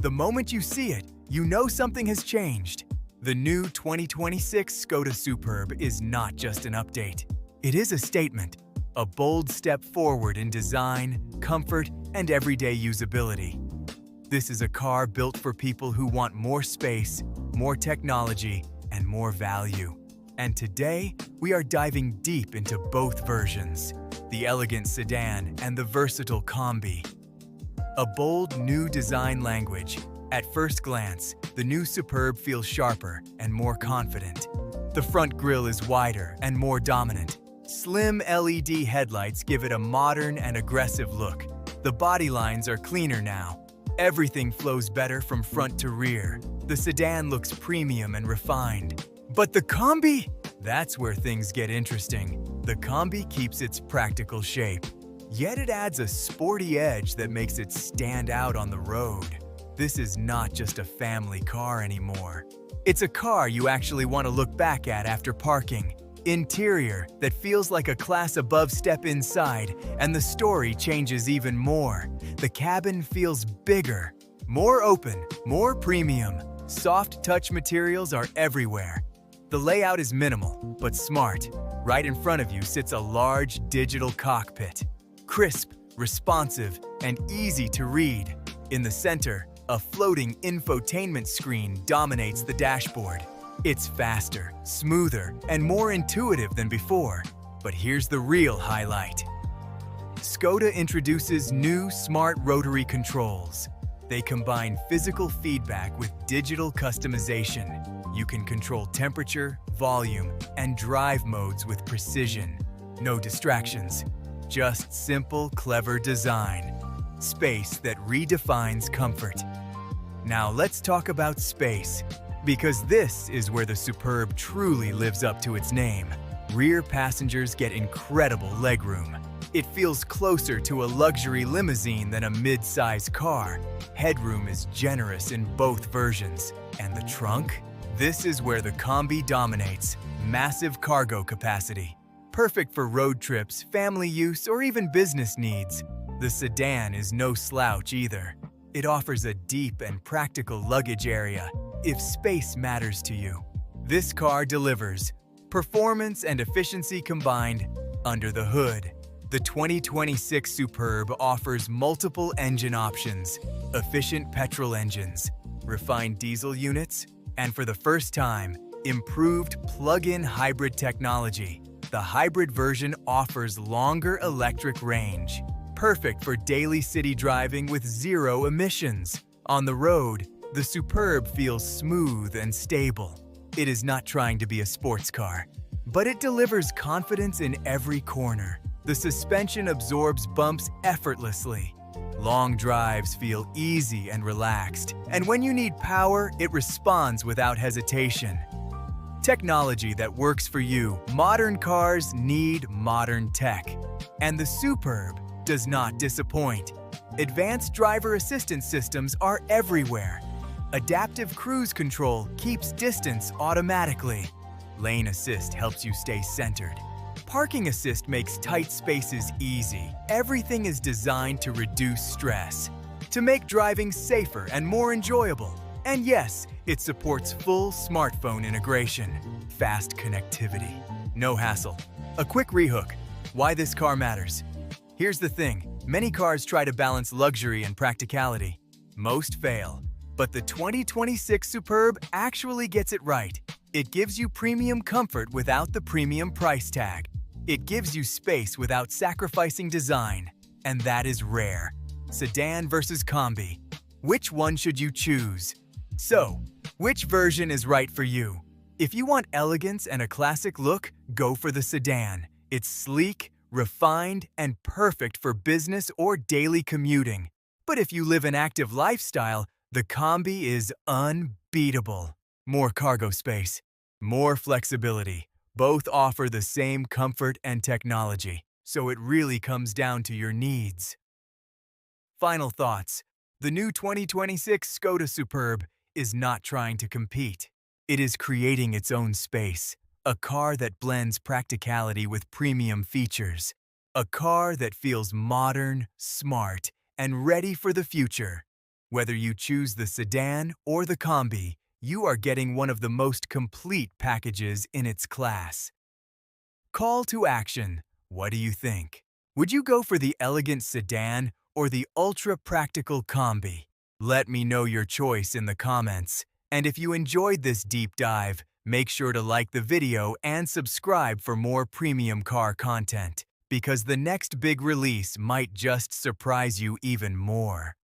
The moment you see it, you know something has changed. The new 2026 Skoda Superb is not just an update. It is a statement, a bold step forward in design, comfort, and everyday usability. This is a car built for people who want more space, more technology, and more value. And today, we are diving deep into both versions, the elegant sedan and the versatile Kombi. A bold new design language. At first glance, the new Superb feels sharper and more confident. The front grille is wider and more dominant. Slim LED headlights give it a modern and aggressive look. The body lines are cleaner now. Everything flows better from front to rear. The sedan looks premium and refined. But the Kombi? That's where things get interesting. The Kombi keeps its practical shape, yet it adds a sporty edge that makes it stand out on the road. This is not just a family car anymore. It's a car you actually want to look back at after parking. Interior that feels like a class above step inside, and the story changes even more. The cabin feels bigger, more open, more premium. Soft touch materials are everywhere. The layout is minimal, but smart. Right in front of you sits a large digital cockpit. Crisp, responsive, and easy to read. In the center, a floating infotainment screen dominates the dashboard. It's faster, smoother, and more intuitive than before. But here's the real highlight. Skoda introduces new smart rotary controls. They combine physical feedback with digital customization. You can control temperature, volume, and drive modes with precision. No distractions, just simple, clever design. Space that redefines comfort. Now let's talk about space, because this is where the Superb truly lives up to its name. Rear passengers get incredible legroom. It feels closer to a luxury limousine than a mid-size car. Headroom is generous in both versions. And the trunk? This is where the Kombi dominates. Massive cargo capacity. Perfect for road trips, family use, or even business needs. The sedan is no slouch either. It offers a deep and practical luggage area, if space matters to you. This car delivers performance and efficiency combined under the hood. The 2026 Superb offers multiple engine options, efficient petrol engines, refined diesel units, and for the first time, improved plug-in hybrid technology. The hybrid version offers longer electric range, perfect for daily city driving with zero emissions. On the road, the Superb feels smooth and stable. It is not trying to be a sports car, but it delivers confidence in every corner. The suspension absorbs bumps effortlessly. Long drives feel easy and relaxed, and when you need power, it responds without hesitation. Technology that works for you. Modern cars need modern tech. And the Superb does not disappoint. Advanced driver assistance systems are everywhere. Adaptive cruise control keeps distance automatically. Lane assist helps you stay centered. Parking assist makes tight spaces easy. Everything is designed to reduce stress, to make driving safer and more enjoyable. And yes, it supports full smartphone integration. Fast connectivity. No hassle. A quick rehook. Why this car matters. Here's the thing. Many cars try to balance luxury and practicality. Most fail. But the 2026 Superb actually gets it right. It gives you premium comfort without the premium price tag. It gives you space without sacrificing design. And that is rare. Sedan versus Kombi. Which one should you choose? So, which version is right for you? If you want elegance and a classic look, go for the sedan. It's sleek, refined, and perfect for business or daily commuting. But if you live an active lifestyle, the Kombi is unbeatable. More cargo space, more flexibility. Both offer the same comfort and technology, so it really comes down to your needs. Final thoughts. The new 2026 Skoda Superb is not trying to compete. It is creating its own space. A car that blends practicality with premium features. A car that feels modern, smart, and ready for the future. Whether you choose the sedan or the Kombi, you are getting one of the most complete packages in its class. Call to action. What do you think? Would you go for the elegant sedan or the ultra-practical Kombi? Let me know your choice in the comments. And if you enjoyed this deep dive, make sure to like the video and subscribe for more premium car content, because the next big release might just surprise you even more.